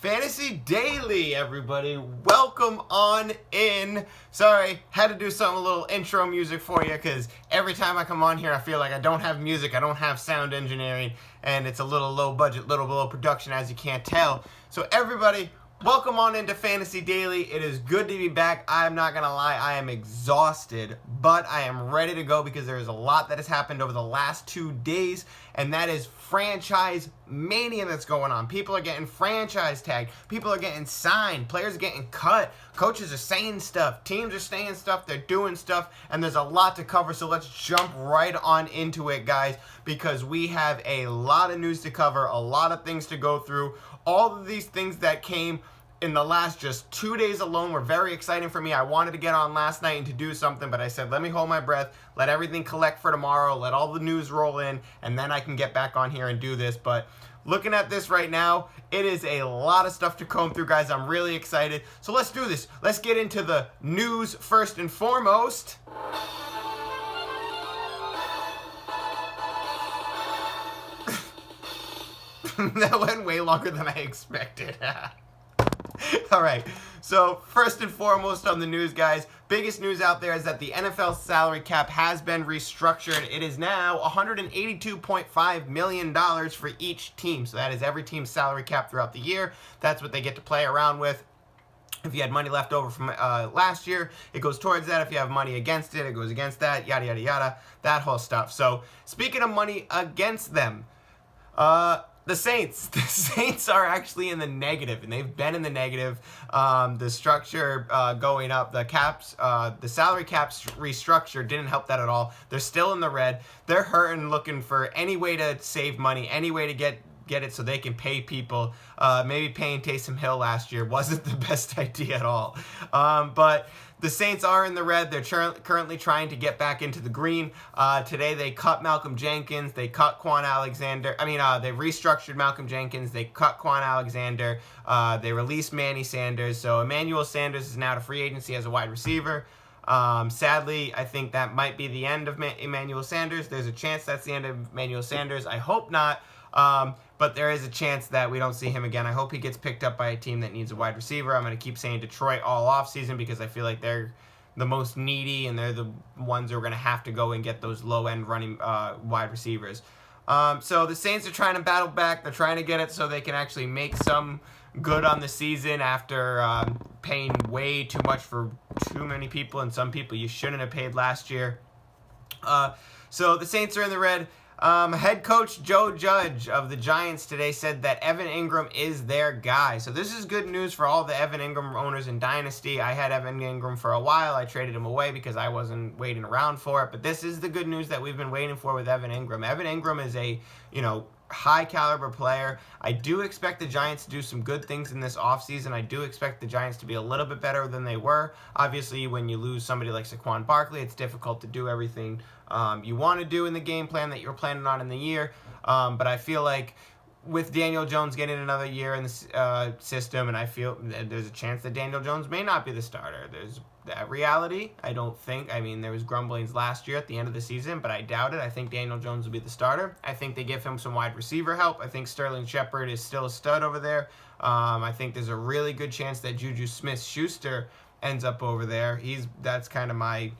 Fantasy Daily, everybody. Welcome on in. Sorry, had to do a little intro music for you because every time I come on here, I feel like I don't have music, I don't have sound engineering, and it's a little low budget, little below production, as you can't tell. So everybody, welcome on into Fantasy Daily. It is good to be back. I'm not going to lie, I am exhausted, but I am ready to go because there is a lot that has happened over the last 2 days, and that is franchise mania that's going on. People are getting franchise tagged. People are getting signed. Players are getting cut. Coaches are saying stuff. Teams are saying stuff. They're doing stuff, and there's a lot to cover, so let's jump right on into it, guys, because we have a lot of news to cover, a lot of things to go through. All of these things that came in the last just 2 days alone were very exciting for me. I wanted to get on last night and to do something, but I said, let me hold my breath, let everything collect for tomorrow, let all the news roll in, and then I can get back on here and do this. But looking at this right now, it is a lot of stuff to comb through, guys. I'm really excited. So let's do this. Let's get into the news first and foremost. That went way longer than I expected. All right, so first and foremost on the news, guys, biggest news out there is that the NFL salary cap has been restructured. It is now $182.5 million for each team. So that is every team's salary cap throughout the year. That's what they get to play around with. If you had money left over from last year, it goes towards that. If you have money against it, it goes against that, yada, yada, yada, that whole stuff. So speaking of money against them, the Saints are actually in the negative, and they've been in the negative. The structure going up, the salary caps restructure didn't help that at all. They're still in the red. They're hurting, looking for any way to save money, any way to get it so they can pay people. Maybe paying Taysom Hill last year wasn't the best idea at all. But the Saints are in the red. They're currently trying to get back into the green. Today they cut Malcolm Jenkins. They cut Quan Alexander. They restructured Malcolm Jenkins. They cut Quan Alexander. They released Manny Sanders. So Emmanuel Sanders is now to free agency as a wide receiver. Sadly, I think that might be the end of Emmanuel Sanders. There's a chance that's the end of Emmanuel Sanders. I hope not. But there is a chance that we don't see him again. I hope he gets picked up by a team that needs a wide receiver. I'm going to keep saying Detroit all offseason because I feel like they're the most needy and they're the ones who are going to have to go and get those low-end running wide receivers. So the Saints are trying to battle back. They're trying to get it so they can actually make some good on the season after paying way too much for too many people, and some people you shouldn't have paid last year. So the Saints are in the red. Head coach Joe Judge of the Giants today said that Evan Ingram is their guy. So this is good news for all the Evan Ingram owners in Dynasty. I had Evan Ingram for a while. I traded him away because I wasn't waiting around for it. But this is the good news that we've been waiting for with Evan Ingram. Evan Ingram is a, high caliber player. I do expect the Giants to do some good things in this offseason. I do expect the Giants to be a little bit better than they were. Obviously, when you lose somebody like Saquon Barkley, it's difficult to do everything you want to do in the game plan that you're planning on in the year. But I feel like with Daniel Jones getting another year in the system, and I feel there's a chance that Daniel Jones may not be the starter. There's that reality. I don't think. There was grumblings last year at the end of the season, but I doubt it. I think Daniel Jones will be the starter. I think they give him some wide receiver help. I think Sterling Shepard is still a stud over there. I think there's a really good chance that Juju Smith-Schuster ends up over there. That's kind of my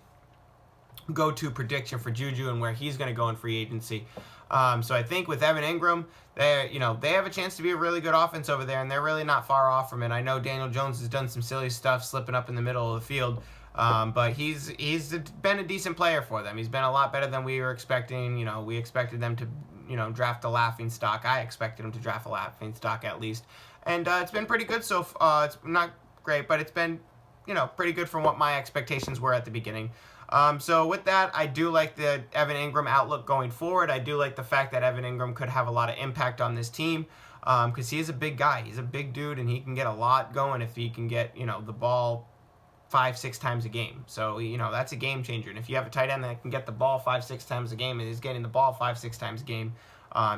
go-to prediction for Juju and where he's going to go in free agency. So I think with Evan Ingram, they have a chance to be a really good offense over there, and they're really not far off from it. I know Daniel Jones has done some silly stuff, slipping up in the middle of the field, but he's been a decent player for them. He's been a lot better than we were expecting. We expected them to, draft a laughing stock. I expected them to draft a laughing stock at least, and it's been pretty good so far. It's not great, but it's been, pretty good from what my expectations were at the beginning. So with that, I do like the Evan Ingram outlook going forward. I do like the fact that Evan Ingram could have a lot of impact on this team because he is a big guy. He's a big dude, and he can get a lot going if he can get, the ball 5-6 times a game. So, that's a game changer. And if you have a tight end that can get the ball 5-6 times a game and is getting the ball 5-6 times a game,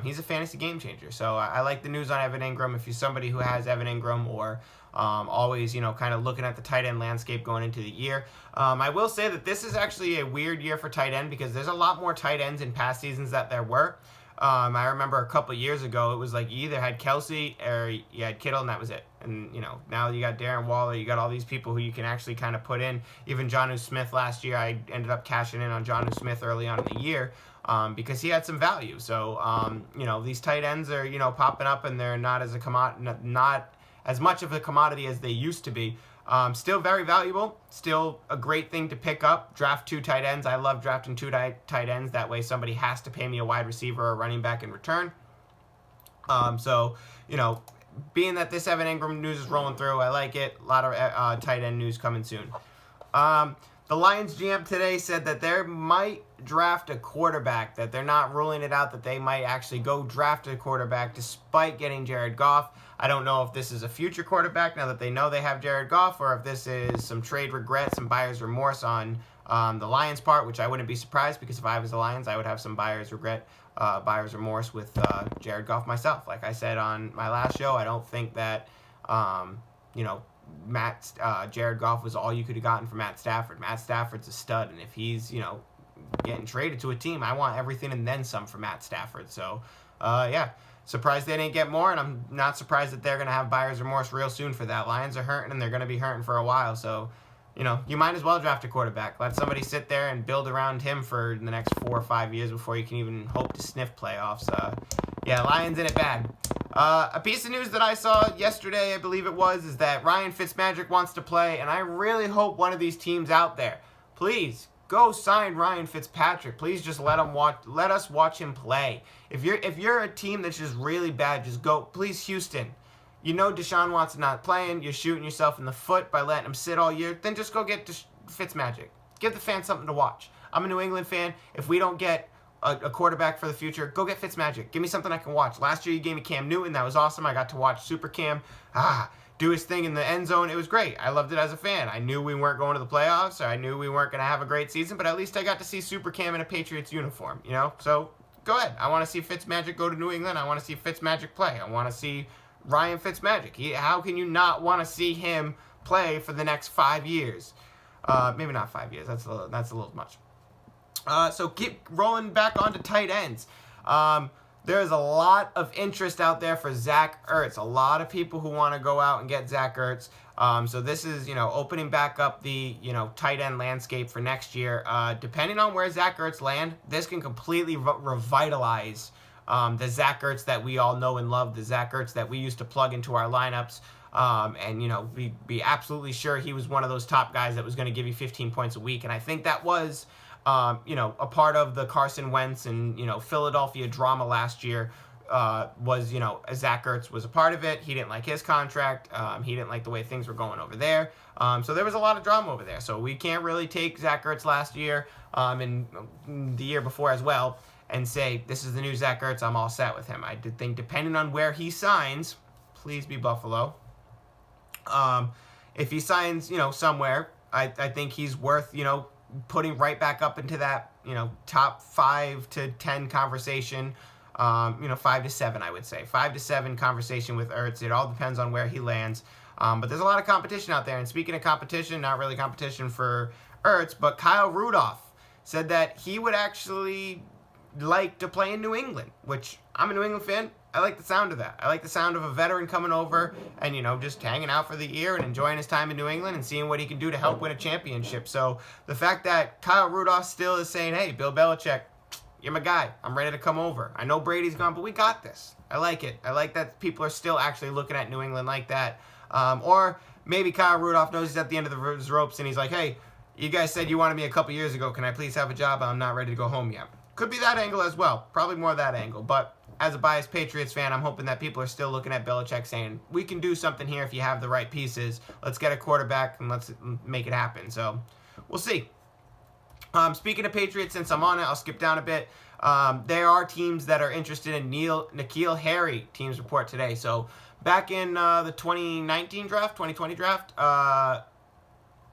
he's a fantasy game changer. So I like the news on Evan Ingram. If you're somebody who has Evan Ingram or always, kind of looking at the tight end landscape going into the year. I will say that this is actually a weird year for tight end because there's a lot more tight ends in past seasons that there were. I remember a couple years ago, it was like you either had Kelsey or you had Kittle, and that was it. And, now you got Darren Waller, you got all these people who you can actually kind of put in. Even Jonnu Smith last year, I ended up cashing in on Jonnu Smith early on in the year because he had some value. So, these tight ends are, popping up, and they're not as much of a commodity as they used to be. Still very valuable. Still a great thing to pick up. Draft 2 tight ends. I love drafting 2 tight ends. That way somebody has to pay me a wide receiver or running back in return. Being that this Evan Ingram news is rolling through, I like it. A lot of tight end news coming soon. The Lions GM today said that they might draft a quarterback, that they're not ruling it out, that they might actually go draft a quarterback despite getting Jared Goff. I don't know if this is a future quarterback now that they know they have Jared Goff, or if this is some trade regret, some buyer's remorse on the Lions' part, which I wouldn't be surprised, because if I was the Lions, I would have some buyer's remorse with Jared Goff myself. Like I said on my last show, I don't think that, Jared Goff was all you could have gotten from Matt Stafford. Matt Stafford's a stud, and if he's, getting traded to a team, I want everything and then some for Matt Stafford. So, surprised they didn't get more, and I'm not surprised that they're going to have buyer's remorse real soon for that. Lions are hurting, and they're going to be hurting for a while, so, you might as well draft a quarterback. Let somebody sit there and build around him for the next 4 or 5 years before you can even hope to sniff playoffs. Lions in it bad. A piece of news that I saw yesterday, I believe it was, is that Ryan Fitzmagic wants to play, and I really hope one of these teams out there, please, go sign Ryan Fitzpatrick. Please just let us watch him play. If you're a team that's just really bad, just go. Please, Houston. Deshaun Watson not playing. You're shooting yourself in the foot by letting him sit all year. Then just go get Fitzmagic. Give the fans something to watch. I'm a New England fan. If we don't get a quarterback for the future, go get Fitzmagic. Give me something I can watch. Last year you gave me Cam Newton. That was awesome. I got to watch Super Cam. Do his thing in the end zone. It was great. I loved it as a fan. I knew we weren't going to the playoffs, or I knew we weren't going to have a great season, but at least I got to see Super Cam in a Patriots uniform, So go ahead. I want to see Fitzmagic go to New England. I want to see Fitzmagic play. I want to see Ryan Fitzmagic. How can you not want to see him play for the next 5 years? Maybe not 5 years. That's a little much. So keep rolling back onto tight ends. There's a lot of interest out there for Zach Ertz. A lot of people who want to go out and get Zach Ertz. So this is, opening back up the, tight end landscape for next year. Depending on where Zach Ertz land, this can completely revitalize the Zach Ertz that we all know and love, the Zach Ertz that we used to plug into our lineups. And, we'd be absolutely sure he was one of those top guys that was going to give you 15 points a week. And I think that was a part of the Carson Wentz and, Philadelphia drama last year was, Zach Ertz was a part of it. He didn't like his contract. He didn't like the way things were going over there. So there was a lot of drama over there. So we can't really take Zach Ertz last year and the year before as well and say, this is the new Zach Ertz, I'm all set with him. I did think depending on where he signs, please be Buffalo. If he signs, somewhere, I think he's worth, putting right back up into that, top 5 to 10 conversation, 5 to 7, I would say. 5 to 7 conversation with Ertz. It all depends on where he lands. But there's a lot of competition out there. And speaking of competition, not really competition for Ertz, but Kyle Rudolph said that he would actually like to play in New England, which I'm a New England fan. I like the sound of that. I like the sound of a veteran coming over and, just hanging out for the year and enjoying his time in New England and seeing what he can do to help win a championship. So the fact that Kyle Rudolph still is saying, hey, Bill Belichick, you're my guy. I'm ready to come over. I know Brady's gone, but we got this. I like it. I like that people are still actually looking at New England like that. Or maybe Kyle Rudolph knows he's at the end of his ropes and he's like, hey, you guys said you wanted me a couple years ago. Can I please have a job? I'm not ready to go home yet. Could be that angle as well. Probably more that angle. But as a biased Patriots fan, I'm hoping that people are still looking at Belichick saying, we can do something here if you have the right pieces. Let's get a quarterback and let's make it happen. So we'll see. Speaking of Patriots, since I'm on it, I'll skip down a bit. There are teams that are interested in N'Keal Harry. Teams report today. So back in the 2019 draft, 2020 draft,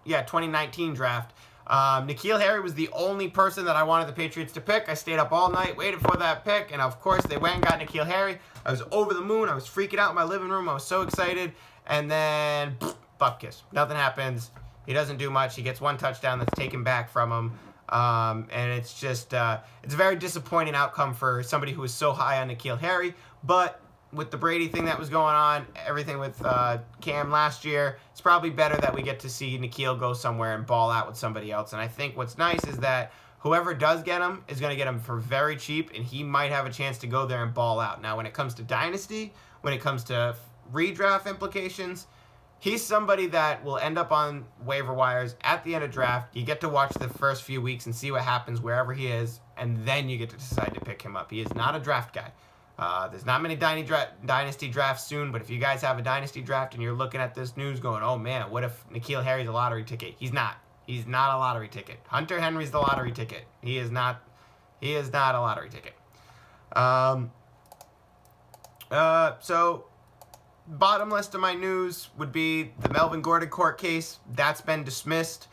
2019 draft, N'Keal Harry was the only person that I wanted the Patriots to pick. I stayed up all night, waited for that pick, and of course they went and got N'Keal Harry. I was over the moon. I was freaking out in my living room. I was so excited. And then, butt kiss. Nothing happens. He doesn't do much. He gets one touchdown that's taken back from him. And it's just, it's a very disappointing outcome for somebody who was so high on N'Keal Harry. But with the Brady thing that was going on, everything with Cam last year, it's probably better that we get to see N'Keal go somewhere and ball out with somebody else. And I think what's nice is that whoever does get him is going to get him for very cheap, and he might have a chance to go there and ball out. Now, when it comes to Dynasty, when it comes to redraft implications, he's somebody that will end up on waiver wires at the end of draft. You get to watch the first few weeks and see what happens wherever he is, and then you get to decide to pick him up. He is not a draft guy. There's not many Dynasty drafts soon, but if you guys have a Dynasty draft and you're looking at this news going, oh man, what if N'Keal Harry's a lottery ticket? He's not. He's not a lottery ticket. Hunter Henry's the lottery ticket. He is not a lottery ticket. So bottom list of my news would be the Melvin Gordon court case. That's been dismissed.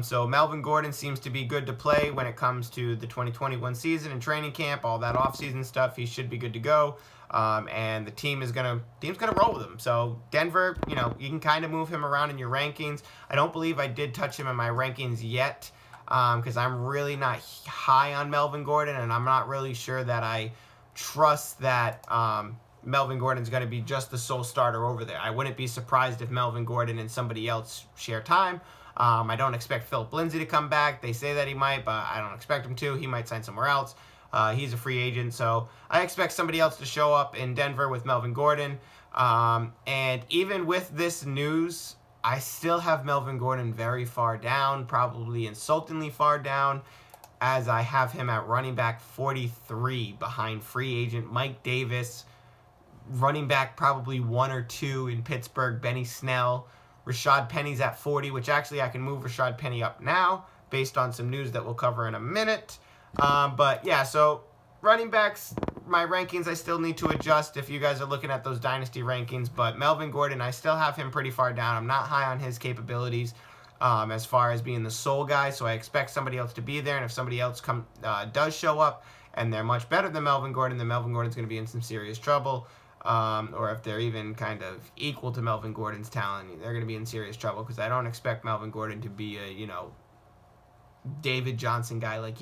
So Melvin Gordon seems to be good to play when it comes to the 2021 season and training camp, all that offseason stuff. He should be good to go. And the team's gonna roll with him. So Denver, you can kind of move him around in your rankings. I don't believe I did touch him in my rankings yet, because I'm really not high on Melvin Gordon, and I'm not really sure that I trust that Melvin Gordon's going to be just the sole starter over there. I wouldn't be surprised if Melvin Gordon and somebody else share time. I don't expect Philip Lindsay to come back. They say that he might, but I don't expect him to. He might sign somewhere else. He's a free agent, so I expect somebody else to show up in Denver with Melvin Gordon. And even with this news, I still have Melvin Gordon very far down, probably insultingly far down, as I have him at running back 43 behind free agent Mike Davis, running back probably 1 or 2 in Pittsburgh, Benny Snell. Rashad Penny's at 40, which actually I can move Rashad Penny up now based on some news that we'll cover in a minute. But yeah, so running backs, my rankings I still need to adjust if you guys are looking at those dynasty rankings. But Melvin Gordon, I still have him pretty far down. I'm not high on his capabilities as far as being the sole guy, so I expect somebody else to be there. And if somebody else does show up and they're much better than Melvin Gordon, then Melvin Gordon's going to be in some serious trouble. Or if they're even kind of equal to Melvin Gordon's talent, they're going to be in serious trouble, because I don't expect Melvin Gordon to be a, David Johnson guy like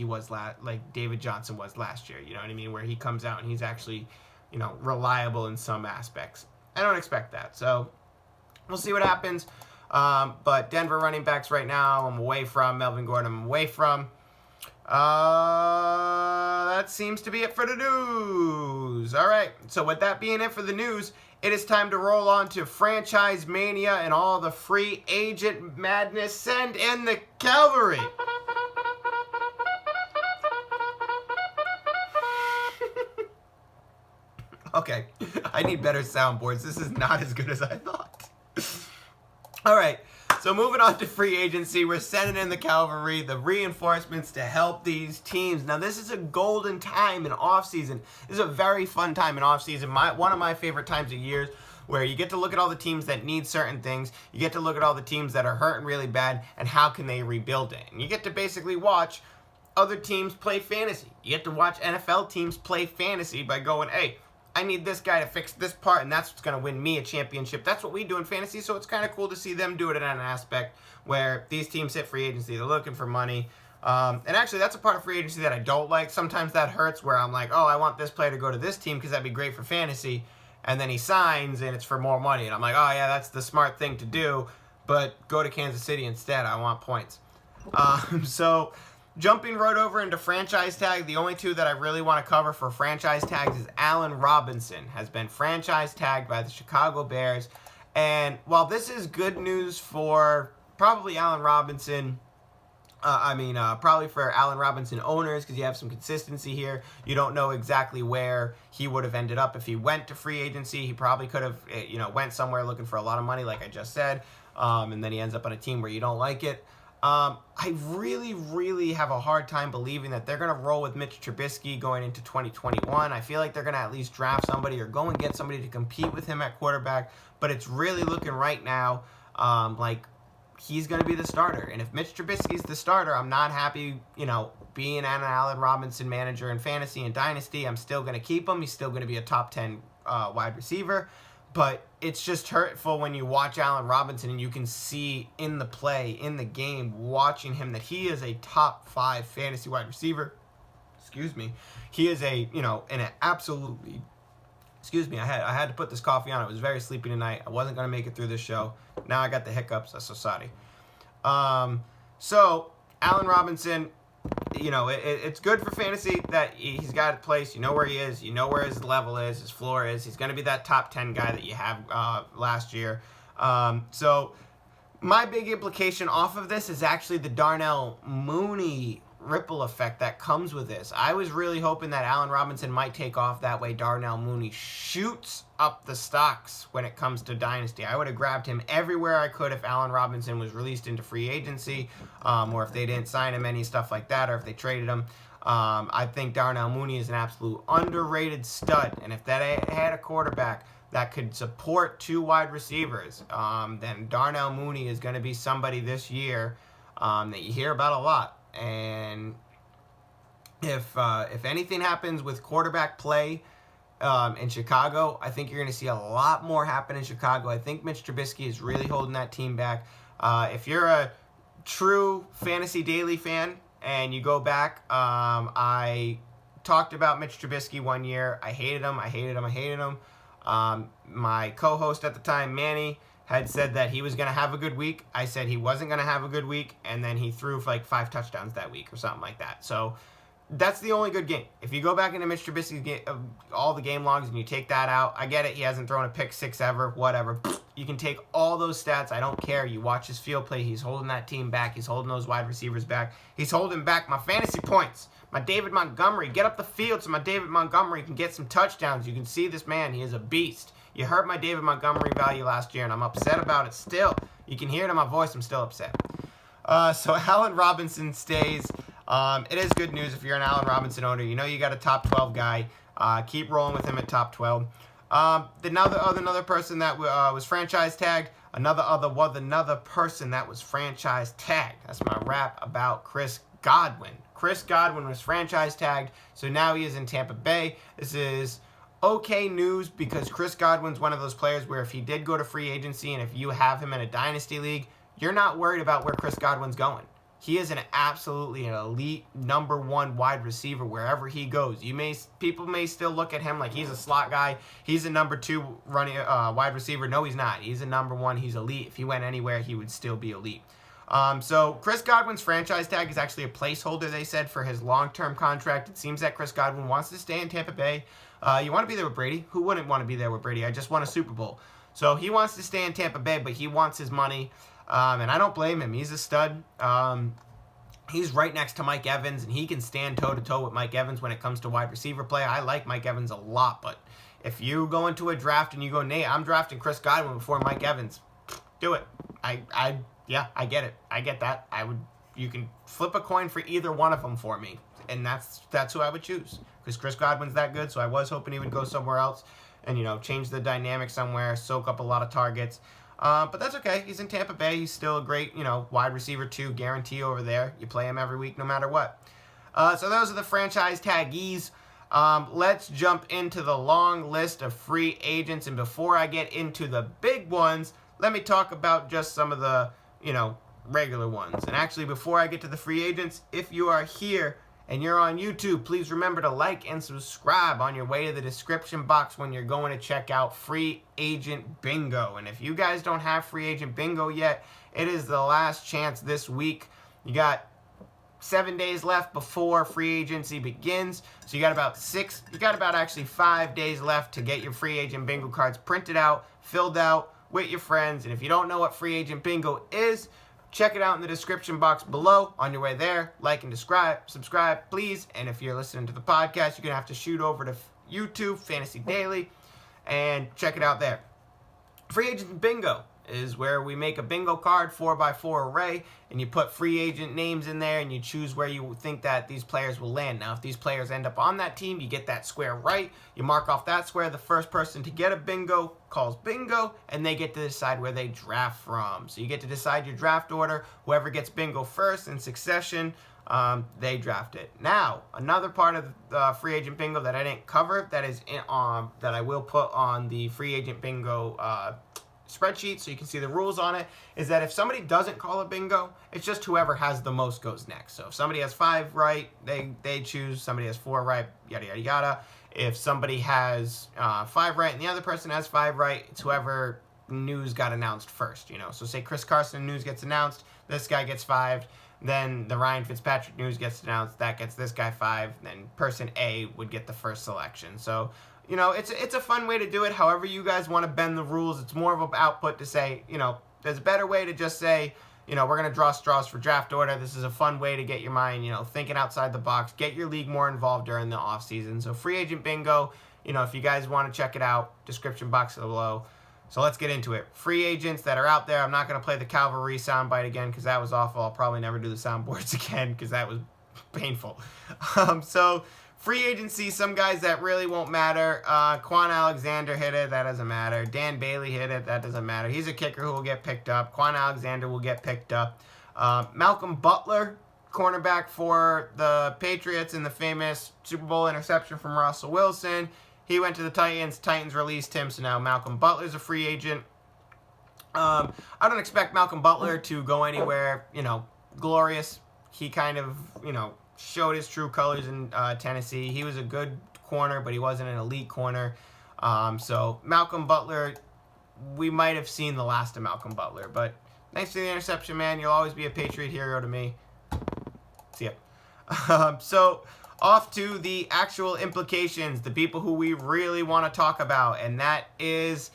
David Johnson was last year, you know what I mean, where he comes out and he's actually, reliable in some aspects. I don't expect that, so we'll see what happens. But Denver running backs right now, I'm away from. Melvin Gordon, I'm away from. That seems to be it for the news. All right, so with that being it for the news, it is time to roll on to Franchise Mania and all the free agent madness. Send in the cavalry. Okay, I need better soundboards. This is not as good as I thought. All right, so moving on to free agency, we're sending in the cavalry, the reinforcements to help these teams. Now, this is a golden time in offseason. This is a very fun time in offseason. One of my favorite times of years, where you get to look at all the teams that need certain things. You get to look at all the teams that are hurting really bad, and how can they rebuild it. And you get to basically watch other teams play fantasy. You get to watch NFL teams play fantasy by going, hey, I need this guy to fix this part, and that's what's going to win me a championship. That's what we do in fantasy, so it's kind of cool to see them do it in an aspect where these teams hit free agency. They're looking for money. And actually, that's a part of free agency that I don't like. Sometimes that hurts, where I'm like, oh, I want this player to go to this team because that'd be great for fantasy. And then he signs, and it's for more money. And I'm like, oh, yeah, that's the smart thing to do, but go to Kansas City instead. I want points. So jumping right over into franchise tag, the only two that I really want to cover for franchise tags is Allen Robinson has been franchise tagged by the Chicago Bears. And while this is good news for probably Allen Robinson, probably for Allen Robinson owners, because you have some consistency here. You don't know exactly where he would have ended up if he went to free agency. He probably could have, went somewhere looking for a lot of money, like I just said, and then he ends up on a team where you don't like it. I really, really have a hard time believing that they're going to roll with Mitch Trubisky going into 2021. I feel like they're going to at least draft somebody or go and get somebody to compete with him at quarterback. But it's really looking right now like he's going to be the starter. And if Mitch Trubisky's the starter, I'm not happy, being an Allen Robinson manager in fantasy and dynasty. I'm still going to keep him. He's still going to be a top 10 wide receiver. But it's just hurtful when you watch Allen Robinson and you can see in the play, in the game, watching him that he is a top 5 fantasy wide receiver. Excuse me. He is an absolutely... Excuse me, I had to put this coffee on. I was very sleepy tonight. I wasn't going to make it through this show. Now I got the hiccups. I'm so sorry. So, Allen Robinson, it's good for fantasy that he's got a place. You know where he is. You know where his level is, his floor is. He's going to be that top 10 guy that you have last year. So, my big implication off of this is actually the Darnell Mooney ripple effect that comes with this. I was really hoping that Allen Robinson might take off that way. Darnell Mooney shoots up the stocks when it comes to Dynasty. I would have grabbed him everywhere I could if Allen Robinson was released into free agency, or if they didn't sign him, any stuff like that, or if they traded him. I think Darnell Mooney is an absolute underrated stud, and if that had a quarterback that could support 2 wide receivers, then Darnell Mooney is going to be somebody this year that you hear about a lot. And if anything happens with quarterback play in Chicago, I think you're going to see a lot more happen in Chicago. I think Mitch Trubisky is really holding that team back. If you're a true Fantasy Daily fan and you go back, I talked about Mitch Trubisky one year. I hated him. My co-host at the time, Manny, had said that he was going to have a good week. I said he wasn't going to have a good week, and then he threw for like 5 touchdowns that week or something like that. So that's the only good game. If you go back into Mitch Trubisky's game, all the game logs and you take that out, I get it. He hasn't thrown a pick 6 ever, whatever. You can take all those stats. I don't care. You watch his field play. He's holding that team back. He's holding those wide receivers back. He's holding back my fantasy points. My David Montgomery. Get up the field so my David Montgomery can get some touchdowns. You can see this man. He is a beast. You hurt my David Montgomery value last year, and I'm upset about it still. You can hear it in my voice. I'm still upset. So Allen Robinson stays. It is good news if you're an Allen Robinson owner. You know you got a top 12 guy. Keep rolling with him at top 12. Another person that was franchise tagged. Another person that was franchise tagged. That's my rap about Chris Godwin. Chris Godwin was franchise tagged, so now he is in Tampa Bay. This is okay news because Chris Godwin's one of those players where if he did go to free agency and if you have him in a dynasty league, you're not worried about where Chris Godwin's going. He is an elite number 1 wide receiver wherever he goes. People may still look at him like he's a slot guy. He's a number 2 running wide receiver. No, he's not. He's a number 1. He's elite. If he went anywhere, he would still be elite. So Chris Godwin's franchise tag is actually a placeholder, they said, for his long-term contract. It seems that Chris Godwin wants to stay in Tampa Bay. You want to be there with Brady? Who wouldn't want to be there with Brady? I just won a Super Bowl. So he wants to stay in Tampa Bay, but he wants his money. And I don't blame him. He's a stud. He's right next to Mike Evans, and he can stand toe-to-toe with Mike Evans when it comes to wide receiver play. I like Mike Evans a lot, but if you go into a draft and you go, Nate, I'm drafting Chris Godwin before Mike Evans, do it. I get it. I get that. You can flip a coin for either one of them for me, and that's who I would choose because Chris Godwin's that good. So I was hoping he would go somewhere else and change the dynamic somewhere, soak up a lot of targets. But that's okay. He's in Tampa Bay. He's still a great wide receiver 2 guarantee over there. You play him every week no matter what. So those are the franchise taggees. Let's jump into the long list of free agents, and before I get into the big ones, let me talk about just some of the regular ones. And actually, before I get to the free agents, if you are here and you're on YouTube, please remember to like and subscribe on your way to the description box when you're going to check out Free Agent Bingo. And if you guys don't have Free Agent Bingo yet, it is the last chance this week. You got 7 days left before free agency begins. So you got about 5 days left to get your Free Agent Bingo cards printed out, filled out with your friends. And if you don't know what Free Agent Bingo is, check it out in the description box below. On your way there, like and subscribe, please. And if you're listening to the podcast, you're going to have to shoot over to YouTube, Fantasy Daily, and check it out there. Free Agent Bingo is where we make a bingo card, 4x4 array, and you put free agent names in there and you choose where you think that these players will land. Now, if these players end up on that team, you get that square right. You mark off that square. The first person to get a bingo calls bingo, and they get to decide where they draft from. So you get to decide your draft order. Whoever gets bingo first in succession, they draft it. Now, another part of the free agent bingo that I didn't cover that is that I will put on the free agent bingo spreadsheet so you can see the rules on it is that if somebody doesn't call a bingo, it's just whoever has the most goes next. So if somebody has 5 right, they choose. Somebody has 4 right, yada, yada, yada. If somebody has 5 right and the other person has 5 right, it's whoever news got announced first, you know. So say Chris Carson news gets announced, this guy gets 5. Then the Ryan Fitzpatrick news gets announced, that gets this guy 5. Then person A would get the first selection. So, you know, it's a fun way to do it. However you guys want to bend the rules, it's more of an output to say, you know, there's a better way to just say, you know, we're going to draw straws for draft order. This is a fun way to get your mind, you know, thinking outside the box, get your league more involved during the offseason. So free agent bingo, you know, if you guys want to check it out, description box below. So let's get into it. Free agents that are out there. I'm not going to play the Calvary soundbite again because that was awful. I'll probably never do the soundboards again because that was painful. So free agency, some guys that really won't matter. Quan Alexander hit it. That doesn't matter. Dan Bailey hit it. That doesn't matter. He's a kicker who will get picked up. Quan Alexander will get picked up. Malcolm Butler, cornerback for the Patriots in the famous Super Bowl interception from Russell Wilson. He went to the Titans. Titans released him, so now Malcolm Butler's a free agent. I don't expect Malcolm Butler to go anywhere, you know, glorious. He kind of, you know, showed his true colors in Tennessee. He was a good corner, but he wasn't an elite corner. So Malcolm Butler, we might have seen the last of Malcolm Butler. But thanks for the interception, man. You'll always be a Patriot hero to me. See ya. So off to the actual implications, the people who we really want to talk about, and that is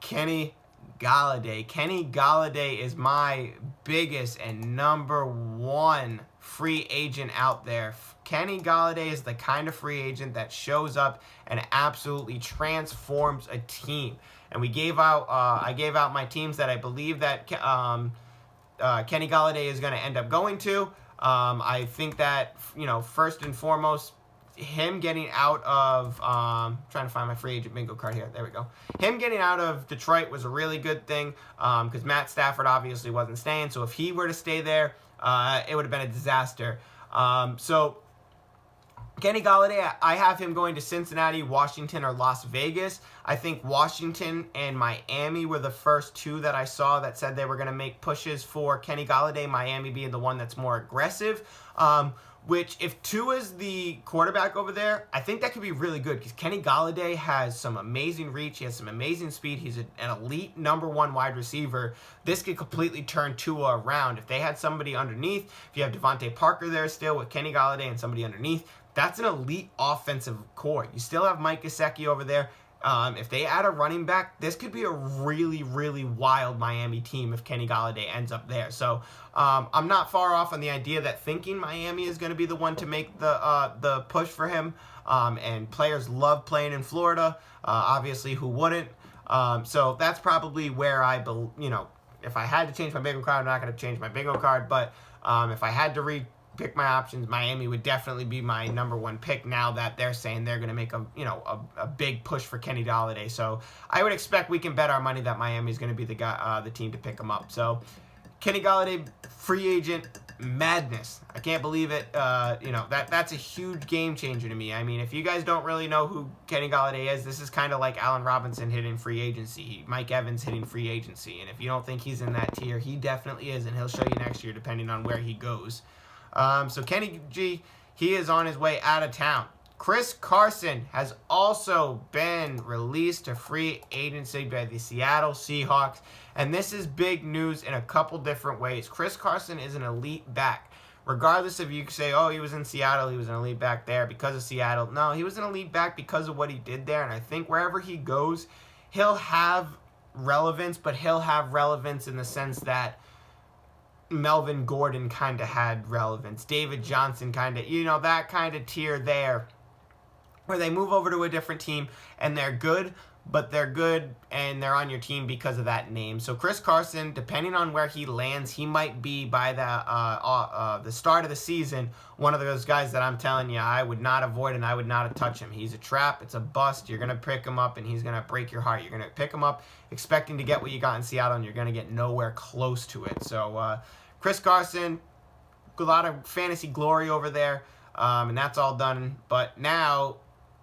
Kenny Galladay. Kenny Galladay is my biggest and number one free agent out there. Kenny Galladay is the kind of free agent that shows up and absolutely transforms a team. And we gave out, I gave out my teams that I believe that Kenny Galladay is going to end up going to. I think that, you know, first and foremost, him getting out of, trying to find my free agent bingo card here. There we go. Him getting out of Detroit was a really good thing because Matt Stafford obviously wasn't staying. So if he were to stay there, it would have been a disaster. So Kenny Galladay, I have him going to Cincinnati, Washington, or Las Vegas. I think Washington and Miami were the first two that I saw that said they were going to make pushes for Kenny Galladay, Miami being the one that's more aggressive. Which, if Tua's the quarterback over there, I think that could be really good because Kenny Galladay has some amazing reach. He has some amazing speed. He's an elite number one wide receiver. This could completely turn Tua around. If they had somebody underneath, if you have Devontae Parker there still with Kenny Galladay and somebody underneath, that's an elite offensive core. You still have Mike Gesicki over there. If they add a running back, this could be a really, really wild Miami team if Kenny Galladay ends up there. So I'm not far off on the idea that thinking Miami is going to be the one to make the push for him. And players love playing in Florida. Obviously, who wouldn't? So that's probably where you know, if I had to change my bingo card, I'm not going to change my bingo card. But if I had to pick my options, Miami would definitely be my number one pick now that they're saying they're going to make a big push for Kenny Galladay. So I would expect we can bet our money that Miami is going to be the team to pick him up. So Kenny Galladay, free agent madness. I can't believe it. You know, that's a huge game changer to me. I mean, if you guys don't really know who Kenny Galladay is, this is kind of like Allen Robinson hitting free agency, Mike Evans hitting free agency. And if you don't think he's in that tier, he definitely is, and he'll show you next year depending on where he goes. So Kenny G, he is on his way out of town. Chris Carson has also been released to free agency by the Seattle Seahawks. And this is big news in a couple different ways. Chris Carson is an elite back. Regardless if you say, oh, he was in Seattle, he was an elite back there because of Seattle. No, he was an elite back because of what he did there. And I think wherever he goes, he'll have relevance, but he'll have relevance in the sense that Melvin Gordon kind of had relevance. David Johnson kind of, you know, that kind of tier there where they move over to a different team and they're good, but they're good and they're on your team because of that name. So Chris Carson, depending on where he lands, he might be by the start of the season one of those guys that I'm telling you I would not avoid and I would not touch him. He's a trap. It's a bust. You're going to pick him up and he's going to break your heart. You're going to pick him up expecting to get what you got in Seattle and you're going to get nowhere close to it. So Chris Carson, a lot of fantasy glory over there, and that's all done. But now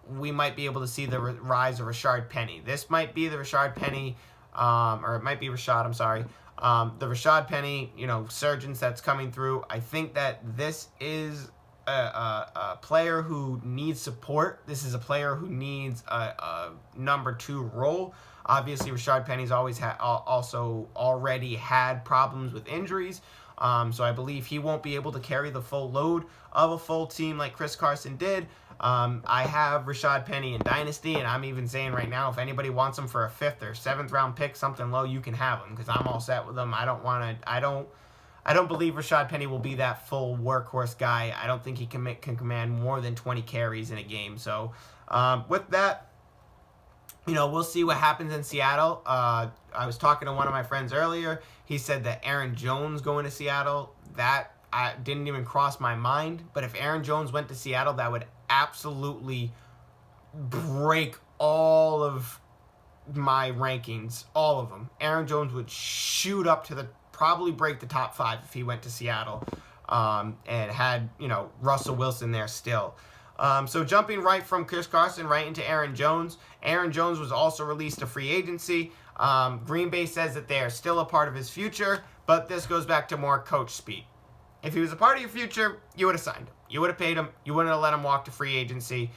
we might be able to see the rise of Rashard Penny. This might be the Rashard Penny, or it might be Rashad, I'm sorry. The Rashad Penny, surgeons that's coming through. I think that this is a player who needs support. This is a player who needs a number 2 role. Obviously, Rashard Penny's also already had problems with injuries. So I believe he won't be able to carry the full load of a full team like Chris Carson did. I have Rashad Penny in Dynasty, and I'm even saying right now, if anybody wants him for a 5th or 7th round pick, something low, you can have him because I'm all set with him. I don't believe Rashad Penny will be that full workhorse guy. I don't think he can command more than 20 carries in a game. So with that, we'll see what happens in Seattle. I was talking to one of my friends earlier. He said that Aaron Jones going to Seattle, that didn't even cross my mind. But if Aaron Jones went to Seattle, that would absolutely break all of my rankings, all of them. Aaron Jones would shoot up to probably break the top 5 if he went to Seattle and had, Russell Wilson there still. So jumping right from Chris Carson right into Aaron Jones. Aaron Jones was also released to free agency. Green Bay says that they are still a part of his future, but this goes back to more coach speak. If he was a part of your future, you would have signed him. You would have paid him. You wouldn't have let him walk to free agency.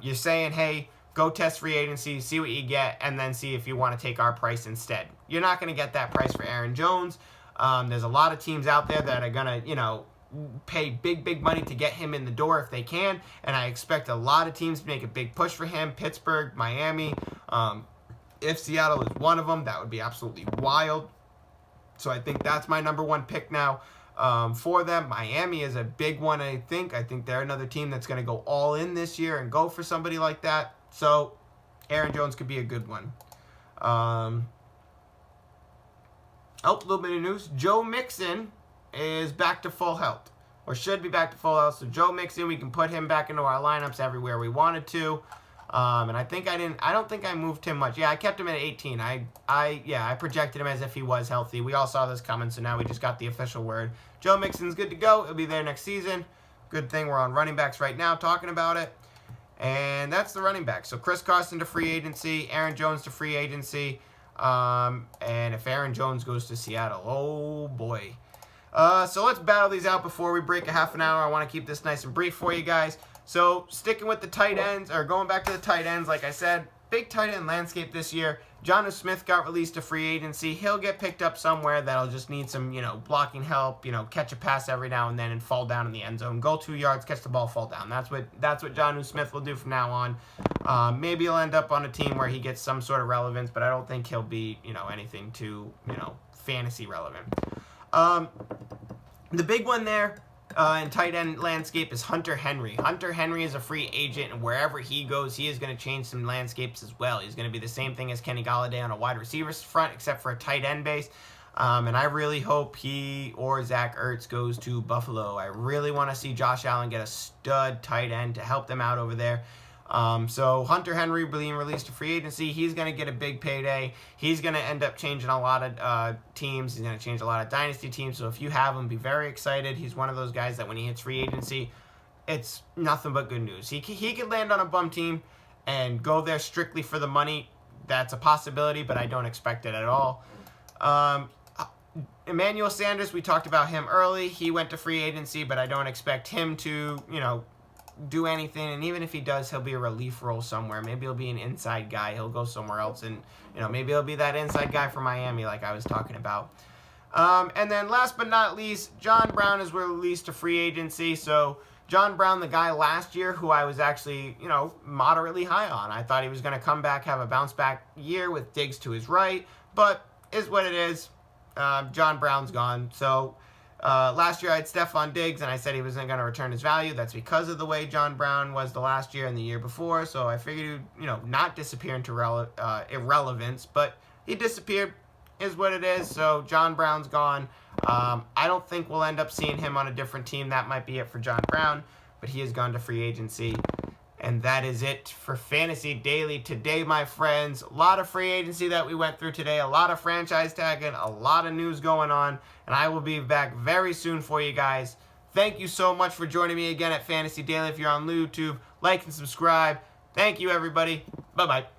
You're saying, hey, go test free agency, see what you get, and then see if you want to take our price instead. You're not going to get that price for Aaron Jones. There's a lot of teams out there that are going to, pay big money to get him in the door if they can, and I expect a lot of teams to make a big push for him. Pittsburgh, Miami. If Seattle is one of them, that would be absolutely wild. So I think that's my number 1 pick now. For them, Miami is a big one, I think. I think they're another team that's going to go all in this year and go for somebody like that. So Aaron Jones could be a good one. A little bit of news. Joe Mixon is back to full health, or should be back to full health. So Joe Mixon, we can put him back into our lineups everywhere we wanted to. And I don't think I moved him much. Yeah, I kept him at 18. I projected him as if he was healthy. We all saw this coming, so now we just got the official word. Joe Mixon's good to go. He'll be there next season. Good thing we're on running backs right now talking about it. And that's the running back. So Chris Carson to free agency, Aaron Jones to free agency. And if Aaron Jones goes to Seattle, oh boy. So let's battle these out before we break a half an hour. I want to keep this nice and brief for you guys. So sticking with the tight ends, or going back to the tight ends, like I said, big tight end landscape this year. Jonnu Smith got released to free agency. He'll get picked up somewhere that'll just need some, blocking help, catch a pass every now and then and fall down in the end zone. Go 2 yards, catch the ball, fall down. That's what Jonnu Smith will do from now on. Maybe he'll end up on a team where he gets some sort of relevance, but I don't think he'll be, anything too, fantasy relevant. The big one there in tight end landscape is Hunter Henry. Hunter Henry is a free agent, and wherever he goes, he is going to change some landscapes as well. He's going to be the same thing as Kenny Galladay on a wide receiver front, except for a tight end base. And I really hope he or Zach Ertz goes to Buffalo. I really want to see Josh Allen get a stud tight end to help them out over there. So Hunter Henry being released to free agency, he's going to get a big payday. He's going to end up changing a lot of teams. He's going to change a lot of dynasty teams. So if you have him, be very excited. He's one of those guys that when he hits free agency, it's nothing but good news. He could land on a bum team and go there strictly for the money. That's a possibility, but I don't expect it at all. Emmanuel Sanders, we talked about him early. He went to free agency, but I don't expect him to, do anything, and even if he does, he'll be a relief role somewhere. Maybe he'll be an inside guy. He'll go somewhere else, and maybe he'll be that inside guy for Miami like I was talking about. And then last but not least, John Brown is released to free agency. So John Brown, the guy last year who I was actually, moderately high on. I thought he was going to come back, have a bounce back year with Diggs to his right, but is what it is. John Brown's gone. So Last year I had Stephon Diggs, and I said he wasn't going to return his value. That's because of the way John Brown was the last year and the year before. So I figured he'd, not disappear into irrelevance, but he disappeared, is what it is. So John Brown's gone. I don't think we'll end up seeing him on a different team. That might be it for John Brown, but he has gone to free agency. And that is it for Fantasy Daily today, my friends. A lot of free agency that we went through today. A lot of franchise tagging. A lot of news going on. And I will be back very soon for you guys. Thank you so much for joining me again at Fantasy Daily. If you're on YouTube, like and subscribe. Thank you, everybody. Bye-bye.